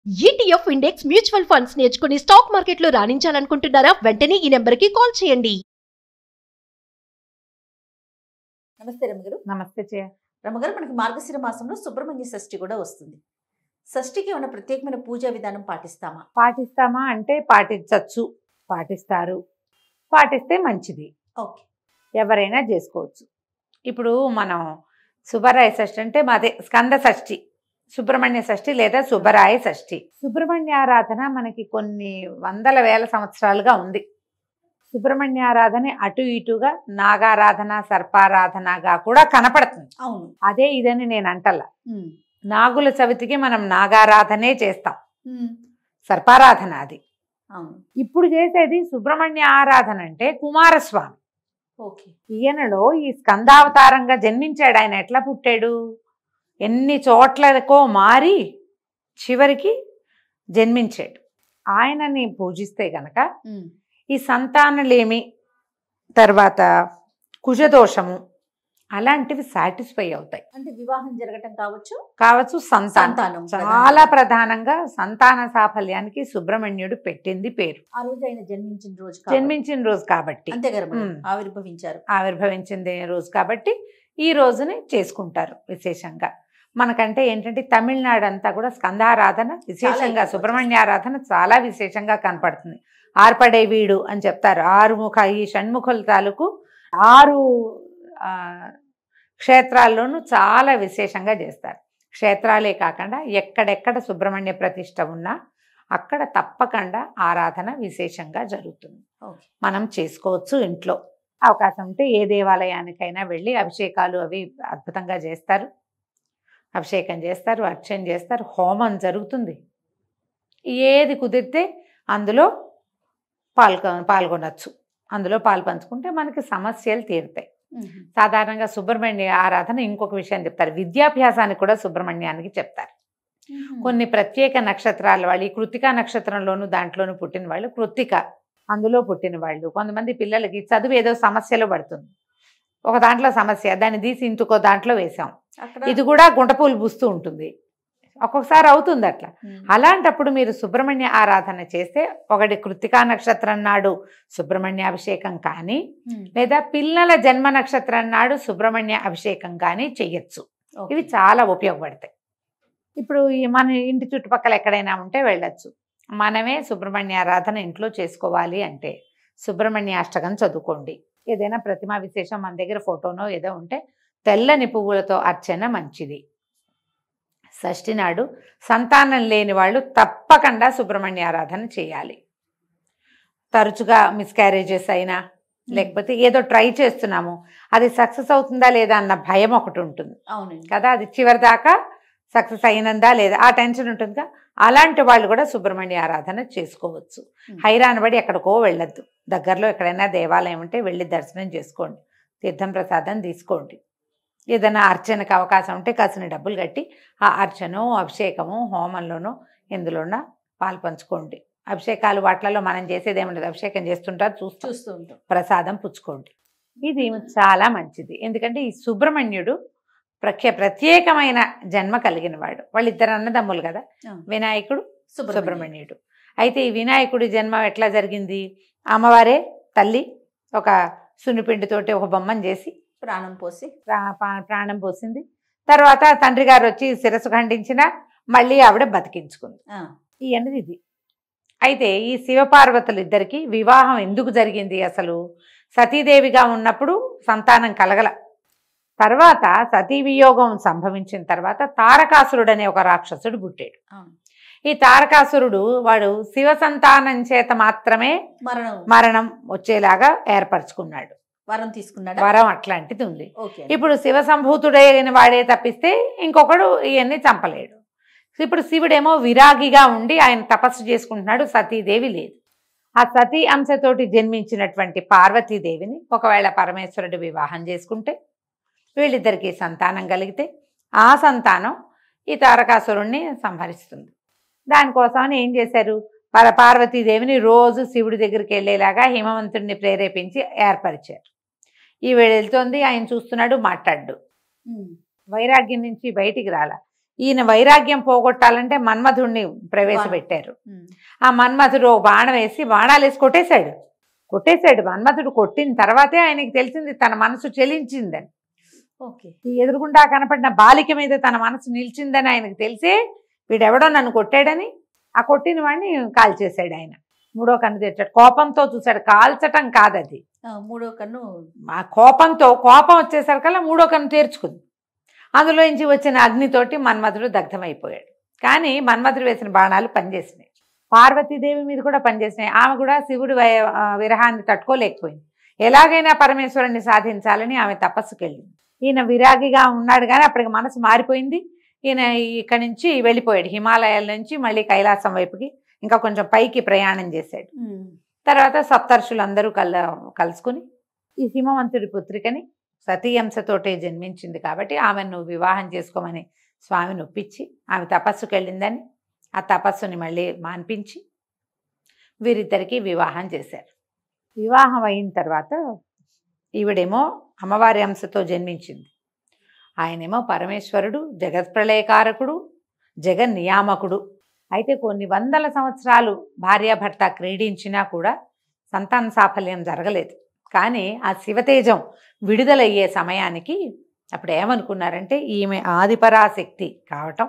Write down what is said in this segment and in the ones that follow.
ETF index mutual funds నేర్చుకుని stock మార్కెట్లో రాణించాలనుకుంటున్నారా? వెంటనే ఈ నెంబర్కి కాల్ చేయండి. నమస్తే రమగారు. నమస్తే జయ. రమగారు, మనకి మార్గశిర మాసంలో సుబ్రహ్మణ్య షష్ఠి కూడా వస్తుంది. షష్ఠికి ఏమైనా ప్రత్యేకమైన పూజా విధానం పాటిస్తామా అంటే పాటించవచ్చు, పాటిస్తారు, పాటిస్తే మంచిది. ఓకే, ఎవరైనా చేసుకోవచ్చు. ఇప్పుడు మనం సుబ్బరాయ షష్ఠి అంటే మాదే స్కంద షష్ఠి, సుబ్రహ్మణ్య షష్ఠి లేదా సుబ్బరాయ షష్ఠి. సుబ్రహ్మణ్యారాధన మనకి కొన్ని వందల వేల సంవత్సరాలుగా ఉంది. సుబ్రహ్మణ్యారాధన అటు ఇటుగా నాగారాధన, సర్పారాధనగా కూడా కనపడుతుంది. అవును, అదే ఇదని నేను అంటల్లా. నాగుల చవితికి మనం నాగారాధనే చేస్తాం, సర్పారాధన అది. అవును, ఇప్పుడు చేసేది సుబ్రహ్మణ్య ఆరాధన అంటే కుమారస్వామి. ఓకే. ఈయనలో ఈ స్కందావతారంగా జన్మించాడు. ఆయన ఎట్లా పుట్టాడు? ఎన్ని చోట్లకో మారి చివరికి జన్మించాడు. ఆయనని పూజిస్తే గనక ఈ సంతానలేమి, తర్వాత కుజదోషము అలాంటివి సాటిస్ఫై అవుతాయి. అంటే వివాహం జరగటం కావచ్చు సంతానం చాలా ప్రధానంగా సంతాన సాఫల్యానికి సుబ్రహ్మణ్యుడు పెట్టింది పేరు. ఆ రోజు ఆయన జన్మించిన రోజు కాబట్టి, అంతే కదా, ఆవిర్భవించింది రోజు కాబట్టి ఈ రోజుని చేసుకుంటారు విశేషంగా. మనకంటే ఏంటంటే తమిళనాడు అంతా కూడా స్కందారాధన విశేషంగా, సుబ్రహ్మణ్యారాధన చాలా విశేషంగా కనపడుతుంది. ఆర్పడే వీడు అని చెప్తారు. ఈ షణ్ముఖుల తాలూకు 6 క్షేత్రాల్లోనూ చాలా విశేషంగా చేస్తారు. క్షేత్రాలే కాకుండా ఎక్కడెక్కడ సుబ్రహ్మణ్య ప్రతిష్ఠ ఉన్నా అక్కడ తప్పకుండా ఆరాధన విశేషంగా జరుగుతుంది. మనం చేసుకోవచ్చు ఇంట్లో. అవకాశం ఉంటే ఏ దేవాలయానికైనా వెళ్ళి అభిషేకాలు అవి అద్భుతంగా చేస్తారు. అభిషేకం చేస్తారు, అర్చన చేస్తారు, హోమం జరుగుతుంది. ఏది కుదిరితే అందులో పాల్గొనవచ్చు. అందులో పంచుకుంటే మనకి సమస్యలు తీరుతాయి. సాధారణంగా సుబ్రహ్మణ్య ఆరాధన ఇంకొక విషయం చెప్తారు, విద్యాభ్యాసానికి కూడా సుబ్రహ్మణ్యానికి చెప్తారు. కొన్ని ప్రత్యేక నక్షత్రాల వాళ్ళు, ఈ కృత్తికా నక్షత్రంలోనూ దాంట్లోనూ పుట్టిన వాళ్ళు, కృత్తిక అందులో పుట్టిన వాళ్ళు, కొంతమంది పిల్లలకి చదువు ఏదో సమస్యలో పడుతుంది, ఒక దాంట్లో సమస్య, దాన్ని తీసి ఇంకొక దాంట్లో వేసాం, ఇది కూడా గుంటపూలు పూస్తూ ఉంటుంది, ఒక్కొక్కసారి అవుతుంది అట్లా. అలాంటప్పుడు మీరు సుబ్రహ్మణ్య ఆరాధన చేస్తే ఒకటి కృత్తికా నక్షత్రం నాడు సుబ్రహ్మణ్య అభిషేకం కానీ, లేదా పిల్లల జన్మ నక్షత్రం నాడు సుబ్రహ్మణ్య అభిషేకం కానీ చెయ్యొచ్చు. ఇవి చాలా ఉపయోగపడతాయి. ఇప్పుడు మన ఇంటి చుట్టుపక్కల ఎక్కడైనా ఉంటే వెళ్ళొచ్చు. మనమే సుబ్రహ్మణ్య ఆరాధన ఇంట్లో చేసుకోవాలి అంటే సుబ్రహ్మణ్య అష్టకం చదువుకోండి. ఏదైనా ప్రతిమా విశేషం మన దగ్గర ఫోటోనో ఏదో ఉంటే తెల్లని పువ్వులతో అర్చన మంచిది. షష్ఠి నాడు సంతానం లేని వాళ్ళు తప్పకుండా సుబ్రహ్మణ్య ఆరాధన చేయాలి. తరచుగా మిస్క్యారేజెస్ అయినా, లేకపోతే ఏదో ట్రై చేస్తున్నాము అది సక్సెస్ అవుతుందా లేదా అన్న భయం ఒకటి ఉంటుంది కదా, అది చివరి దాకా సక్సెస్ అయినందా లేదా ఆ టెన్షన్ ఉంటుందిగా. అలాంటి వాళ్ళు కూడా సుబ్రహ్మణ్య ఆరాధన చేసుకోవచ్చు. హైరాణ పడి ఎక్కడికో వెళ్ళొద్దు. దగ్గరలో ఎక్కడైనా దేవాలయం ఉంటే వెళ్ళి దర్శనం చేసుకోండి, తీర్థం ప్రసాదం తీసుకోండి. ఏదైనా అర్చనకు అవకాశం ఉంటే కాసిన డబ్బులు కట్టి ఆ అర్చనో, అభిషేకము, హోమంలోనో ఎందులోనో పంచుకోండి. అభిషేకాలు వాటిలలో మనం చేసేది ఏముండదు, అభిషేకం చేస్తుంటారు, చూస్తూ ఉంటాం, ప్రసాదం పుచ్చుకోండి. ఇది చాలా మంచిది. ఎందుకంటే ఈ సుబ్రహ్మణ్యుడు ప్రత్యేకమైన జన్మ కలిగిన వాడు. వాళ్ళిద్దరు అన్నదమ్ములు కదా, వినాయకుడు, సుబ్రహ్మణ్యుడు. అయితే ఈ వినాయకుడి జన్మ ఎట్లా జరిగింది? అమ్మవారే తల్లి ఒక సున్నిపిండితోటి ఒక బొమ్మను చేసి ప్రాణం పోసింది. తర్వాత తండ్రి గారు వచ్చి శిరస్సు ఖండించిన మళ్ళీ ఆవిడ బతికించుకుంది. ఈ అనేది ఇది. అయితే ఈ శివపార్వతులు ఇద్దరికి వివాహం ఎందుకు జరిగింది? అసలు సతీదేవిగా ఉన్నప్పుడు సంతానం కలగల. తర్వాత సతీ వియోగం సంభవించిన తర్వాత తారకాసురుడు అనే ఒక రాక్షసుడు పుట్టాడు. ఈ తారకాసురుడు వాడు శివ సంతానం చేత మాత్రమే మరణం వచ్చేలాగా ఏర్పరచుకున్నాడు. వరం అట్లాంటిది ఉంది. ఇప్పుడు శివ సంభూతుడైన వాడే తప్పిస్తే ఇంకొకడు ఇవన్నీ చంపలేడు. ఇప్పుడు శివుడేమో విరాగిగా ఉండి ఆయన తపస్సు చేసుకుంటున్నాడు, సతీదేవి లేదు. ఆ సతీ అంశతోటి జన్మించినటువంటి పార్వతీదేవిని ఒకవేళ పరమేశ్వరుడు వివాహం చేసుకుంటే వీళ్ళిద్దరికీ సంతానం కలిగితే ఆ సంతానం ఈ తారకాసురుణ్ణి సంహరిస్తుంది. దానికోసమని ఏం చేశారు? పార్వతీదేవిని రోజు శివుడి దగ్గరికి వెళ్ళేలాగా హిమవంతుడిని ప్రేరేపించి ఏర్పరిచారు. ఈవిడ వెళ్తోంది, ఆయన చూస్తున్నాడు, మాట్లాడు. వైరాగ్యం నుంచి బయటికి రాల. ఈయన వైరాగ్యం పోగొట్టాలంటే మన్మధుడిని ప్రవేశపెట్టారు. ఆ మన్మధుడు బాణం వేసి బాణాలు వేసి కొట్టేశాడు. మన్మధుడు కొట్టిన తర్వాతే ఆయనకి తెలిసింది తన మనసు చెలించిందని. ఓకే. ఈ ఎదురుగుండా కనపడిన బాలిక మీద తన మనసు నిలిచిందని ఆయనకు తెలిసే వీడెవడో నన్ను కొట్టాడని ఆ కొట్టిన వాడిని కాల్చేశాడు. ఆయన మూడో కన్ను తెచ్చాడు. కోపంతో చూశాడు, కాల్చటం కాదది. మూడో కన్ను ఆ కోపం వచ్చేసరికల్లా మూడో కన్ను తెరుచుకుంది. అందులోంచి వచ్చిన అగ్నితోటి మన్మధుడు దగ్ధమైపోయాడు. కానీ మన్మధుడు వేసిన బాణాలు పనిచేసినాయి. పార్వతీదేవి మీద కూడా పనిచేసినాయి. ఆమె కూడా శివుడి విరహాన్ని తట్టుకోలేకపోయింది. ఎలాగైనా పరమేశ్వరుణ్ణి సాధించాలని ఆమె తపస్సుకి వెళ్ళింది. ఈయన విరాగిగా ఉన్నాడు కానీ అప్పటికి మనసు మారిపోయింది. ఈయన ఇక్కడి నుంచి వెళ్ళిపోయాడు. హిమాలయాల నుంచి మళ్ళీ కైలాసం వైపుకి ఇంకా కొంచెం పైకి ప్రయాణం చేశాడు. తర్వాత సప్తర్షులందరూ కలుసుకుని ఈ హిమవంతుడి పుత్రికని సతీయంశతోటే జన్మించింది కాబట్టి ఆమెను వివాహం చేసుకోమని స్వామిని ఒప్పించి ఆమె తపస్సుకి వెళ్ళిందని ఆ తపస్సుని మళ్ళీ మాన్పించి వీరిద్దరికీ వివాహం చేశారు. వివాహం అయిన తర్వాత ఈవిడేమో అమ్మవారి అంశతో జన్మించింది. ఆయనేమో పరమేశ్వరుడు, జగత్ప్రళయకారకుడు, జగన్నియామకుడు. అయితే కొన్ని వందల సంవత్సరాలు భార్యాభర్త క్రీడించినా కూడా సంతాన సాఫల్యం జరగలేదు. కానీ ఆ శివతేజం విడుదలయ్యే సమయానికి అప్పుడు ఏమనుకున్నారంటే ఈమె ఆదిపరాశక్తి కావటం,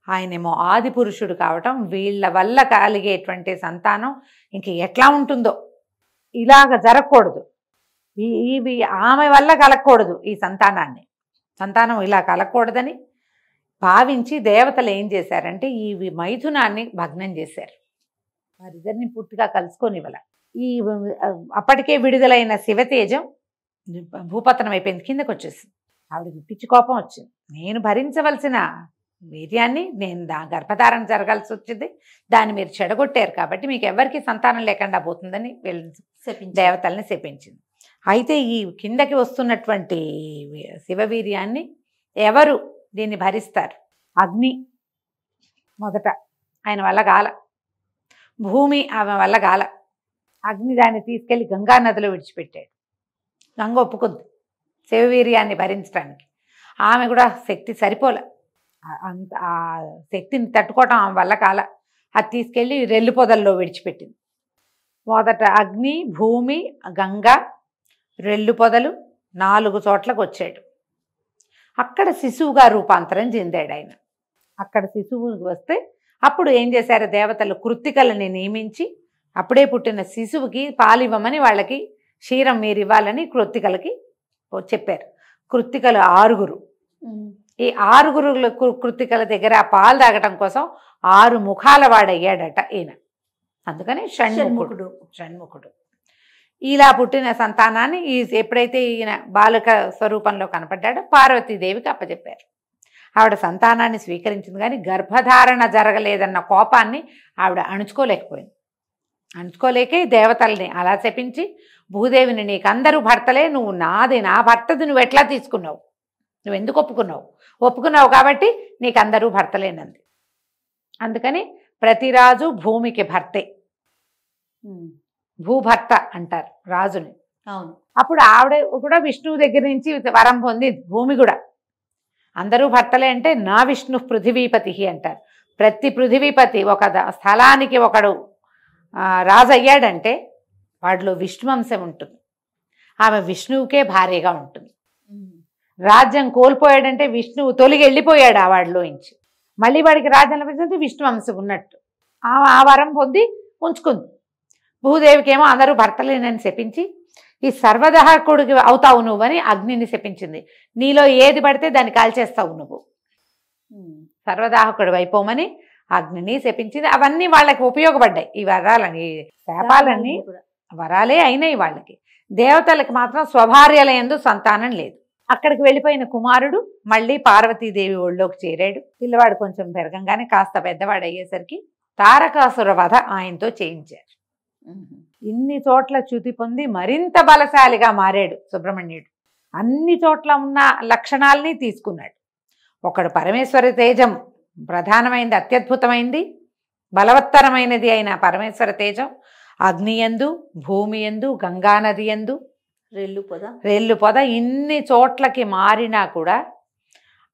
ఆయనేమో ఆది పురుషుడు కావటం, వీళ్ళ వల్ల కలిగేటువంటి సంతానం ఇంక ఎట్లా ఉంటుందో, ఇలాగ జరగకూడదు, ఇవి ఆమె వల్ల కలగకూడదు, ఈ సంతానం ఇలా కలగకూడదని భావించి దేవతలు ఏం చేశారంటే ఈ మైథునాన్ని భగ్నం చేశారు. వారిద్దరిని పూర్తిగా కలుసుకొనివ్వాల. ఈ అప్పటికే విడుదలైన శివతేజం భూపతనం అయిపోయింది, కిందకు వచ్చేసింది. ఆవిడకి పిచ్చి కోపం వచ్చింది. నేను భరించవలసిన వీర్యాన్ని నేను గర్భధారణ జరగాల్సి వచ్చింది, దాన్ని మీరు చెడగొట్టారు కాబట్టి మీకు ఎవరికి సంతానం లేకుండా పోతుందని దేవతల్ని శపించింది. అయితే ఈ కిందకి వస్తున్నటువంటి శివవీర్యాన్ని ఎవరు దీన్ని భరిస్తారు? అగ్ని మొదట ఆయన వల్ల గాల, భూమి ఆమె వల్ల గాల. అగ్ని దాన్ని తీసుకెళ్లి గంగా నదిలో విడిచిపెట్టాడు. గంగ ఒప్పుకుంది శివవీర్యాన్ని భరించడానికి. ఆమె కూడా శక్తి సరిపోలే, అంత ఆ శక్తిని తట్టుకోవటం ఆమె వల్ల కాల. అది తీసుకెళ్ళి రెల్లు పొదల్లో విడిచిపెట్టింది. మొదట అగ్ని, భూమి, గంగ, రెల్లు పొదలు 4 చోట్లకు వచ్చాడు. అక్కడ శిశువుగా రూపాంతరం చెందాడు ఆయన. అక్కడ శిశువు వస్తే అప్పుడు ఏం చేశారు దేవతలు? కృత్తికలని నియమించి అప్పుడే పుట్టిన శిశువుకి పాలివ్వమని వాళ్ళకి క్షీరం మీరు ఇవ్వాలని కృత్తికలకి చెప్పారు. కృత్తికలు 6. ఈ 6 కృత్తికల దగ్గర పాలు తాగటం కోసం 6 ముఖాల వాడయ్యాడట ఈయన. అందుకని షణ్ముఖుడు. ఇలా పుట్టిన సంతానాన్ని ఎప్పుడైతే ఈయన బాలిక స్వరూపంలో కనపడ్డాడో పార్వతీదేవికి అప్పచెప్పారు. ఆవిడ సంతానాన్ని స్వీకరించింది కానీ గర్భధారణ జరగలేదన్న కోపాన్ని ఆవిడ అణుచుకోలేకే దేవతల్ని అలా శపించి భూదేవిని నీకందరూ భర్తలే, నువ్వు నా భర్తది నువ్వు ఎట్లా తీసుకున్నావు, నువ్వు ఎందుకు ఒప్పుకున్నావు కాబట్టి నీకందరూ భర్తలేనంది. అందుకని ప్రతిరాజు భూమికి భర్తే, భూభర్త అంటారు రాజుని. అవును. అప్పుడు ఆవిడ కూడా విష్ణువు దగ్గర నుంచి వరం పొంది భూమి కూడా అందరూ భర్తలే అంటే నా విష్ణు పృథివీపతి అంటారు. ప్రతి పృథివీపతి ఒక స్థలానికి ఒకడు రాజు అయ్యాడంటే వాడిలో విష్ణువంశం ఉంటుంది. ఆమె విష్ణువుకే భార్యగా ఉంటుంది. రాజ్యం కోల్పోయాడంటే విష్ణువు తొలిగి వెళ్ళిపోయాడు ఆ వాడిలోంచి. మళ్ళీ వాడికి రాజ్యం లభించింది విష్ణువంశం ఉన్నట్టు. ఆమె ఆ వరం పొంది ఉంచుకుంది. భూదేవికి ఏమో అందరూ భర్తలేనని శపించి ఈ సర్వదహకుడికి అవుతావు నువ్వని అగ్నిని శపించింది. నీలో ఏది పడితే దాన్ని కాల్చేస్తావు నువ్వు, సర్వదాహకుడు అయిపోమని అగ్నిని శపించింది. అవన్నీ వాళ్ళకి ఉపయోగపడ్డాయి. ఈ వరాలని శాపాలన్నీ వరాలే అయినాయి వాళ్ళకి. దేవతలకి మాత్రం స్వభార్యలయందు సంతానం లేదు. అక్కడికి వెళ్ళిపోయిన కుమారుడు మళ్ళీ పార్వతీదేవి ఒళ్ళోకి చేరాడు. పిల్లవాడు కొంచెం పెరగంగానే కాస్త పెద్దవాడు అయ్యేసరికి తారకాసుర వధ ఆయనతో చేయించారు. ఇన్ని చోట్ల చ్యుతి పొంది మరింత బలశాలిగా మారాడు సుబ్రహ్మణ్యుడు. అన్ని చోట్ల ఉన్న లక్షణాలని తీసుకున్నాడు. ఒకడు పరమేశ్వర తేజం ప్రధానమైనది, అత్యద్భుతమైంది, బలవత్తరమైనది అయిన పరమేశ్వర తేజం అగ్నియందు, భూమియందు, గంగానది యందు, రెల్లు పొద ఇన్ని చోట్లకి మారినా కూడా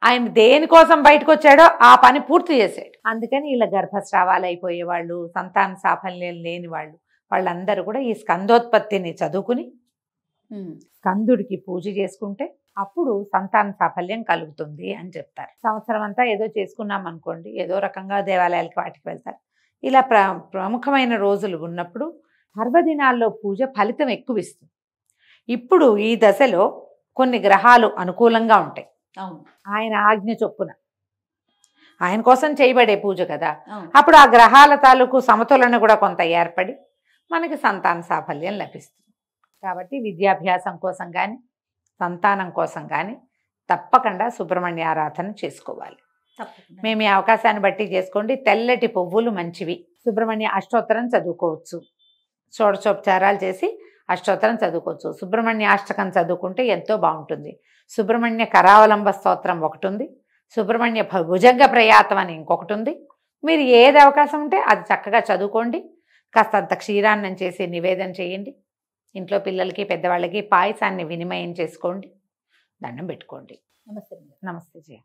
ఆయన దేనికోసం బయటకు వచ్చాడో ఆ పని పూర్తి చేశాడు. అందుకని ఇలా గర్భస్రావాలు అయిపోయే వాళ్ళు, సంతాన సాఫల్యం లేని వాళ్ళందరూ కూడా ఈ స్కందోత్పత్తిని చదువుకుని స్కందుడికి పూజ చేసుకుంటే అప్పుడు సంతాన సాఫల్యం కలుగుతుంది అని చెప్తారు. సంవత్సరం అంతా ఏదో చేసుకున్నాం అనుకోండి, ఏదో రకంగా దేవాలయాలకి వాటికి వెళ్తారు. ఇలా ప్రముఖమైన రోజులు ఉన్నప్పుడు పర్వదినాల్లో పూజ ఫలితం ఎక్కువ ఇస్తుంది. ఇప్పుడు ఈ దశలో కొన్ని గ్రహాలు అనుకూలంగా ఉంటాయి. ఆయన ఆజ్ఞ చొప్పున ఆయన కోసం చేయబడే పూజ కదా, అప్పుడు ఆ గ్రహాల తాలూకు సమతులన కూడా కొంత ఏర్పడి మనకి సంతాన సాఫల్యం లభిస్తుంది. కాబట్టి విద్యాభ్యాసం కోసం కానీ సంతానం కోసం కానీ తప్పకుండా సుబ్రహ్మణ్య ఆరాధన చేసుకోవాలి. మేము ఈ అవకాశాన్ని బట్టి చేసుకోండి. తెల్లటి పువ్వులు మంచివి. సుబ్రహ్మణ్య అష్టోత్తరం చదువుకోవచ్చు, షోడశోపచారాలు చేసి అష్టోత్తరం చదువుకోవచ్చు. సుబ్రహ్మణ్య అష్టకం చదువుకుంటే ఎంతో బాగుంటుంది. సుబ్రహ్మణ్య కరావలంబ స్తోత్రం ఒకటి ఉంది, సుబ్రహ్మణ్య భుజంగ ప్రయాతం అని ఇంకొకటి ఉంది. మీరు ఏది అవకాశం ఉంటే అది చక్కగా చదువుకోండి. కాస్తంత క్షీరాన్నం చేసి నివేదన చేయండి. ఇంట్లో పిల్లలకి పెద్దవాళ్ళకి పాయసాన్ని వినిమయం చేసుకోండి. దండం పెట్టుకోండి. నమస్తే. నమస్తే జయ.